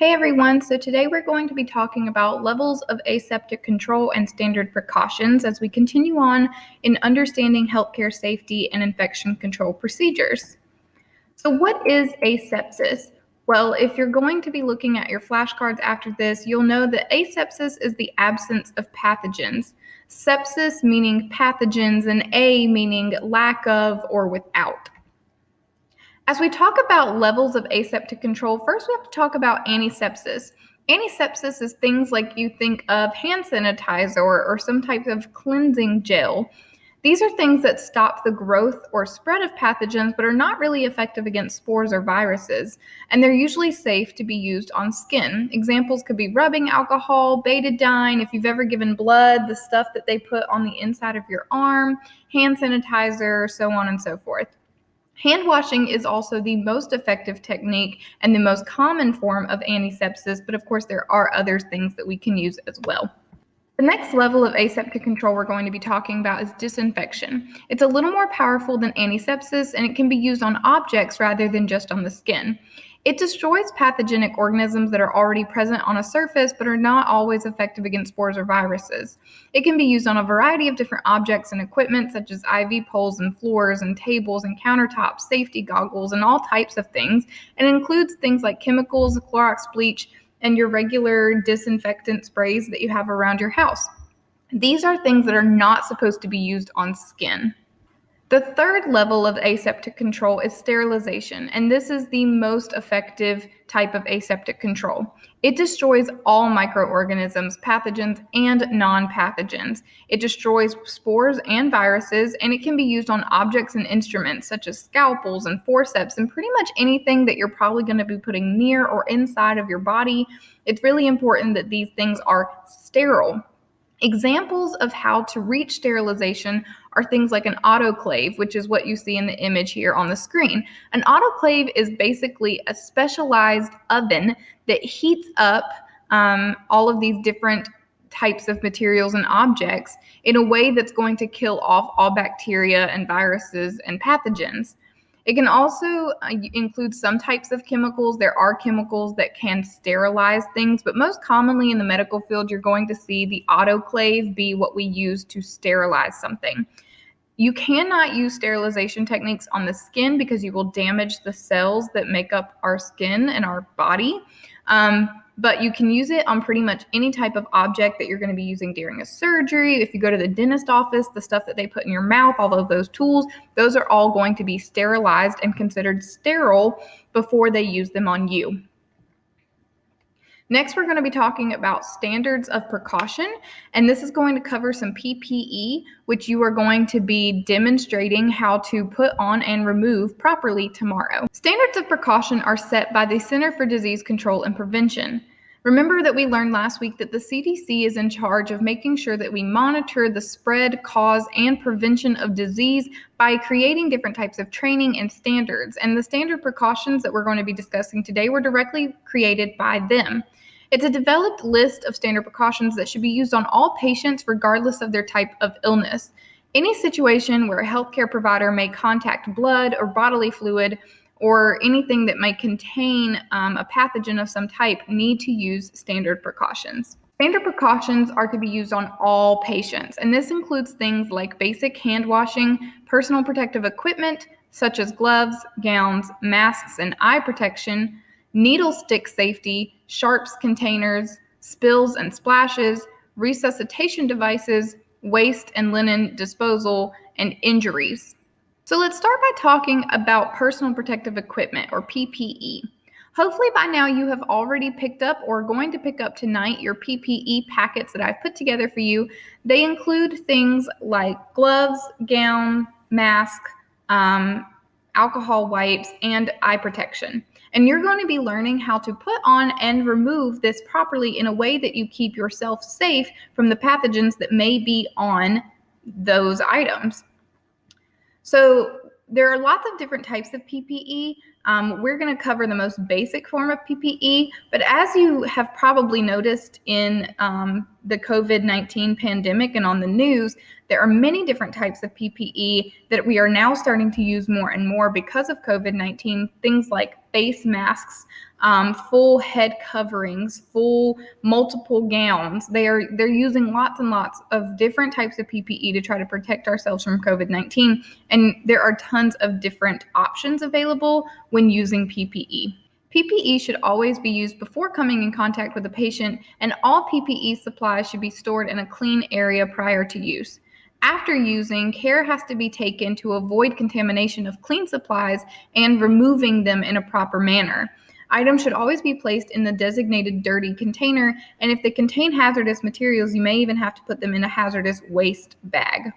Hey everyone, so today we're going to be talking about levels of aseptic control and standard precautions as we continue on in understanding healthcare safety and infection control procedures. So what is asepsis? Well, if you're going to be looking at your flashcards after this, you'll know that asepsis is the absence of pathogens. Sepsis meaning pathogens and a meaning lack of or without. As we talk about levels of aseptic control, first we have to talk about antisepsis. Antisepsis is things like you think of hand sanitizer or some type of cleansing gel. These are things that stop the growth or spread of pathogens but are not really effective against spores or viruses, and they're usually safe to be used on skin. Examples could be rubbing alcohol, betadine, if you've ever given blood, the stuff that they put on the inside of your arm, hand sanitizer, so on and so forth. Hand washing is also the most effective technique and the most common form of antisepsis, but of course there are other things that we can use as well. The next level of aseptic control we're going to be talking about is disinfection. It's a little more powerful than antisepsis, and it can be used on objects rather than just on the skin. It destroys pathogenic organisms that are already present on a surface but are not always effective against spores or viruses. It can be used on a variety of different objects and equipment such as IV poles and floors and tables and countertops, safety goggles, and all types of things, and includes things like chemicals, Clorox bleach, and your regular disinfectant sprays that you have around your house. These are things that are not supposed to be used on skin. The third level of aseptic control is sterilization, and this is the most effective type of aseptic control. It destroys all microorganisms, pathogens, and non-pathogens. It destroys spores and viruses, and it can be used on objects and instruments such as scalpels and forceps and pretty much anything that you're probably going to be putting near or inside of your body. It's really important that these things are sterile. Examples of how to reach sterilization are things like an autoclave, which is what you see in the image here on the screen. An autoclave is basically a specialized oven that heats up all of these different types of materials and objects in a way that's going to kill off all bacteria and viruses and pathogens. It can also include some types of chemicals. There are chemicals that can sterilize things, but most commonly in the medical field, you're going to see the autoclave be what we use to sterilize something. You cannot use sterilization techniques on the skin because you will damage the cells that make up our skin and our body. But you can use it on pretty much any type of object that you're going to be using during a surgery. If you go to the dentist office, the stuff that they put in your mouth, all of those tools, those are all going to be sterilized and considered sterile before they use them on you. Next, we're going to be talking about standards of precaution, and this is going to cover some PPE, which you are going to be demonstrating how to put on and remove properly tomorrow. Standards of precaution are set by the Center for Disease Control and Prevention. Remember that we learned last week that the CDC is in charge of making sure that we monitor the spread, cause, and prevention of disease by creating different types of training and standards. And the standard precautions that we're going to be discussing today were directly created by them. It's a developed list of standard precautions that should be used on all patients regardless of their type of illness. Any situation where a healthcare provider may contact blood or bodily fluid or anything that may contain a pathogen of some type need to use standard precautions. Standard precautions are to be used on all patients, and this includes things like basic hand washing, personal protective equipment such as gloves, gowns, masks, and eye protection, needle stick safety, sharps containers, spills and splashes, resuscitation devices, waste and linen disposal, and injuries. So let's start by talking about personal protective equipment, or PPE. Hopefully by now you have already picked up or are going to pick up tonight your PPE packets that I've put together for you. They include things like gloves, gown, mask, alcohol wipes, and eye protection. And you're going to be learning how to put on and remove this properly in a way that you keep yourself safe from the pathogens that may be on those items. So there are lots of different types of PPE. We're going to cover the most basic form of PPE, but as you have probably noticed in the COVID-19 pandemic and on the news, there are many different types of PPE that we are now starting to use more and more because of COVID-19, things like face masks, full head coverings, full multiple gowns. They're using lots and lots of different types of PPE to try to protect ourselves from COVID-19. And there are tons of different options available when using PPE. PPE should always be used before coming in contact with a patient, and all PPE supplies should be stored in a clean area prior to use. After using, care has to be taken to avoid contamination of clean supplies and removing them in a proper manner. Items should always be placed in the designated dirty container, and if they contain hazardous materials, you may even have to put them in a hazardous waste bag.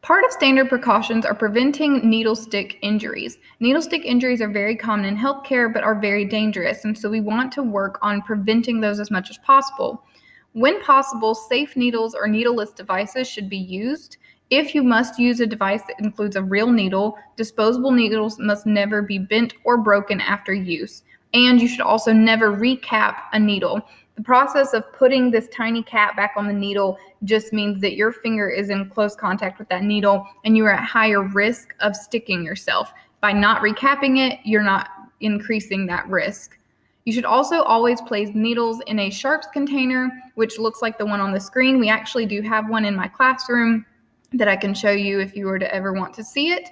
Part of standard precautions are preventing needle stick injuries. Needle stick injuries are very common in healthcare but are very dangerous, and so we want to work on preventing those as much as possible. When possible, safe needles or needleless devices should be used. If you must use a device that includes a real needle, disposable needles must never be bent or broken after use. And you should also never recap a needle. The process of putting this tiny cap back on the needle just means that your finger is in close contact with that needle and you are at higher risk of sticking yourself. By not recapping it, you're not increasing that risk. You should also always place needles in a sharps container, which looks like the one on the screen. We actually do have one in my classroom that I can show you if you were to ever want to see it.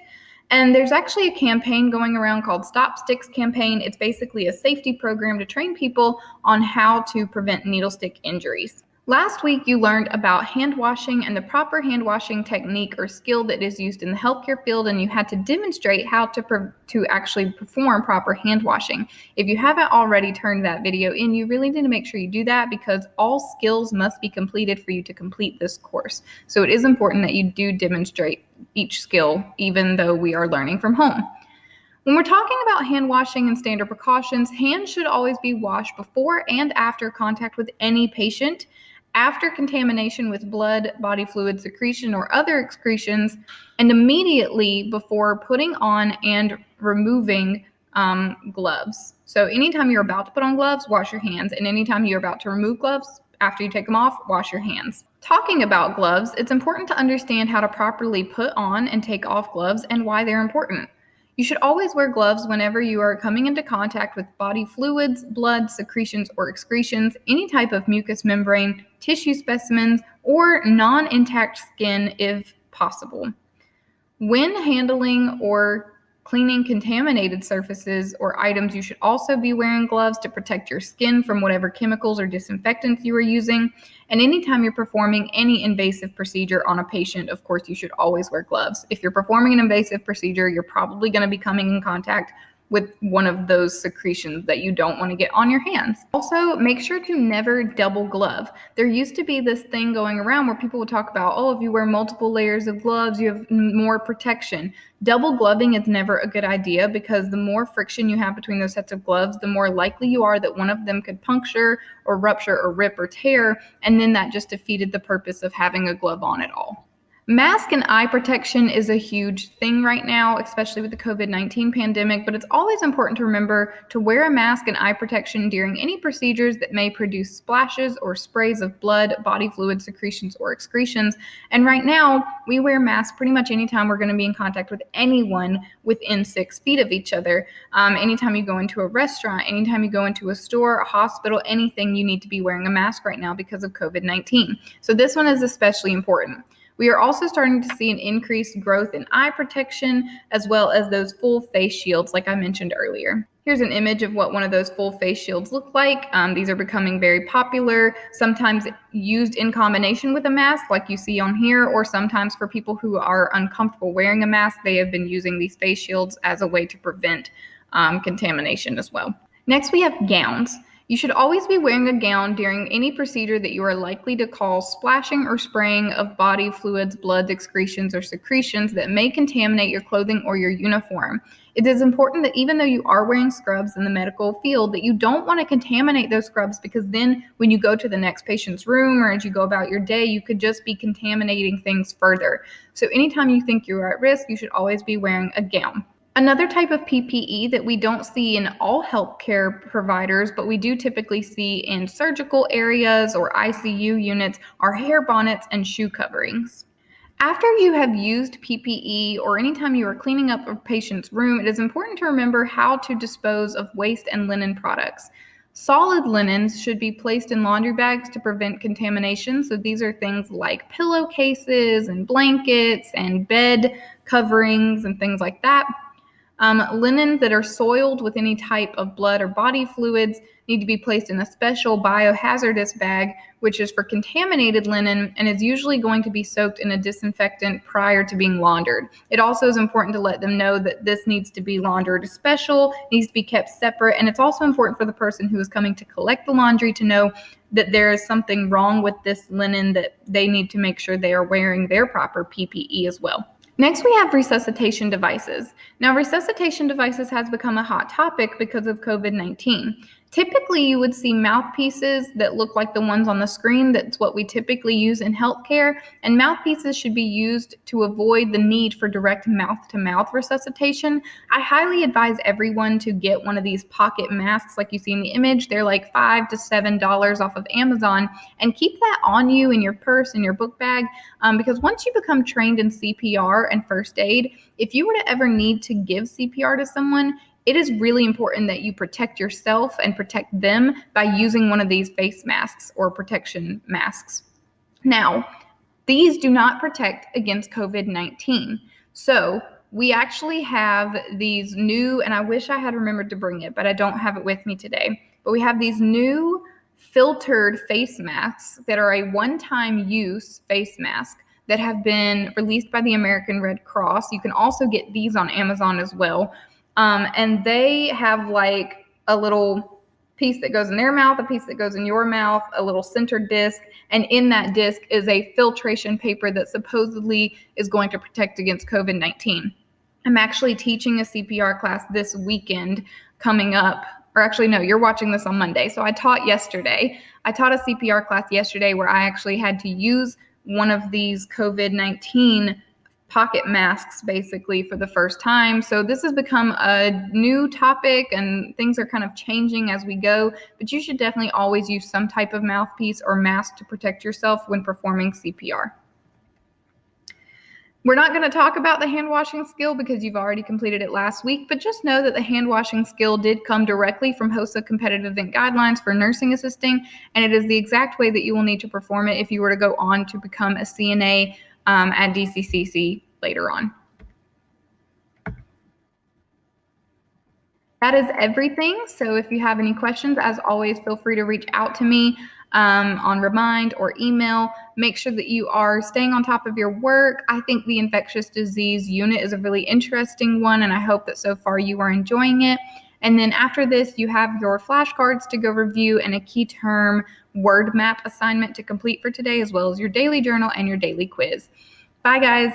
And there's actually a campaign going around called Stop Sticks campaign. It's basically a safety program to train people on how to prevent needle stick injuries. Last week, you learned about hand washing and the proper hand washing technique or skill that is used in the healthcare field, and you had to demonstrate how to actually perform proper hand washing. If you haven't already turned that video in, you really need to make sure you do that because all skills must be completed for you to complete this course. So it is important that you do demonstrate each skill, even though we are learning from home. When we're talking about hand washing and standard precautions, hands should always be washed before and after contact with any patient, after contamination with blood, body fluid, secretion, or other excretions, and immediately before putting on and removing gloves. So anytime you're about to put on gloves, wash your hands, and anytime you're about to remove gloves, after you take them off, wash your hands. Talking about gloves, it's important to understand how to properly put on and take off gloves and why they're important. You should always wear gloves whenever you are coming into contact with body fluids, blood, secretions, or excretions, any type of mucous membrane, tissue specimens, or non-intact skin if possible. When handling or cleaning contaminated surfaces or items, you should also be wearing gloves to protect your skin from whatever chemicals or disinfectants you are using. And anytime you're performing any invasive procedure on a patient, of course, you should always wear gloves. If you're performing an invasive procedure, you're probably going to be coming in contact with one of those secretions that you don't want to get on your hands. Also, make sure to never double glove. There used to be this thing going around where people would talk about, oh, if you wear multiple layers of gloves, you have more protection. Double gloving is never a good idea because the more friction you have between those sets of gloves, the more likely you are that one of them could puncture or rupture or rip or tear, and then that just defeated the purpose of having a glove on at all. Mask and eye protection is a huge thing right now, especially with the COVID-19 pandemic, but it's always important to remember to wear a mask and eye protection during any procedures that may produce splashes or sprays of blood, body fluid, secretions, or excretions. And right now, we wear masks pretty much anytime we're going to be in contact with anyone within 6 feet of each other. Anytime you go into a restaurant, anytime you go into a store, a hospital, anything, you need to be wearing a mask right now because of COVID-19. So this one is especially important. We are also starting to see an increased growth in eye protection as well as those full face shields like I mentioned earlier. Here's an image of what one of those full face shields look like. These are becoming very popular, sometimes used in combination with a mask like you see on here, or sometimes for people who are uncomfortable wearing a mask, they have been using these face shields as a way to prevent contamination as well. Next, we have gowns. You should always be wearing a gown during any procedure that you are likely to cause splashing or spraying of body fluids, blood, excretions, or secretions that may contaminate your clothing or your uniform. It is important that even though you are wearing scrubs in the medical field, that you don't want to contaminate those scrubs because then when you go to the next patient's room or as you go about your day, you could just be contaminating things further. So anytime you think you're at risk, you should always be wearing a gown. Another type of PPE that we don't see in all healthcare providers, but we do typically see in surgical areas or ICU units are hair bonnets and shoe coverings. After you have used PPE or anytime you are cleaning up a patient's room, it is important to remember how to dispose of waste and linen products. Solid linens should be placed in laundry bags to prevent contamination. So these are things like pillowcases and blankets and bed coverings and things like that. Linens that are soiled with any type of blood or body fluids need to be placed in a special biohazardous bag, which is for contaminated linen and is usually going to be soaked in a disinfectant prior to being laundered. It also is important to let them know that this needs to be laundered special, needs to be kept separate, and it's also important for the person who is coming to collect the laundry to know that there is something wrong with this linen, that they need to make sure they are wearing their proper PPE as well. Next, we have resuscitation devices. Now, resuscitation devices has become a hot topic because of COVID-19. Typically, you would see mouthpieces that look like the ones on the screen. That's what we typically use in healthcare. And mouthpieces should be used to avoid the need for direct mouth-to-mouth resuscitation. I highly advise everyone to get one of these pocket masks like you see in the image. They're like $5 to $7 off of Amazon. And keep that on you in your purse, in your book bag, because once you become trained in CPR and first aid, if you were to ever need to give CPR to someone, it is really important that you protect yourself and protect them by using one of these face masks or protection masks. Now, these do not protect against COVID-19. So we actually have these new, and I wish I had remembered to bring it, but I don't have it with me today. But we have these new filtered face masks that are a one-time use face mask that have been released by the American Red Cross. You can also get these on Amazon as well. And they have like a little piece that goes in their mouth, a piece that goes in your mouth, a little center disc, and in that disc is a filtration paper that supposedly is going to protect against COVID-19. I'm actually teaching a CPR class this weekend coming up, or actually no, you're watching this on Monday. So I taught yesterday. I taught a CPR class yesterday where I actually had to use one of these COVID-19 pocket masks basically for the first time. So this has become a new topic and things are kind of changing as we go, but you should definitely always use some type of mouthpiece or mask to protect yourself when performing CPR. We're not going to talk about the hand washing skill because you've already completed it last week, but just know that the hand washing skill did come directly from HOSA competitive event guidelines for nursing assisting, and it is the exact way that you will need to perform it if you were to go on to become a CNA at DCCC later on. That is everything. So if you have any questions, as always, feel free to reach out to me on Remind or email. Make sure that you are staying on top of your work. I think the infectious disease unit is a really interesting one, and I hope that so far you are enjoying it. And then after this, you have your flashcards to go review and a key term word map assignment to complete for today, as well as your daily journal and your daily quiz. Bye, guys.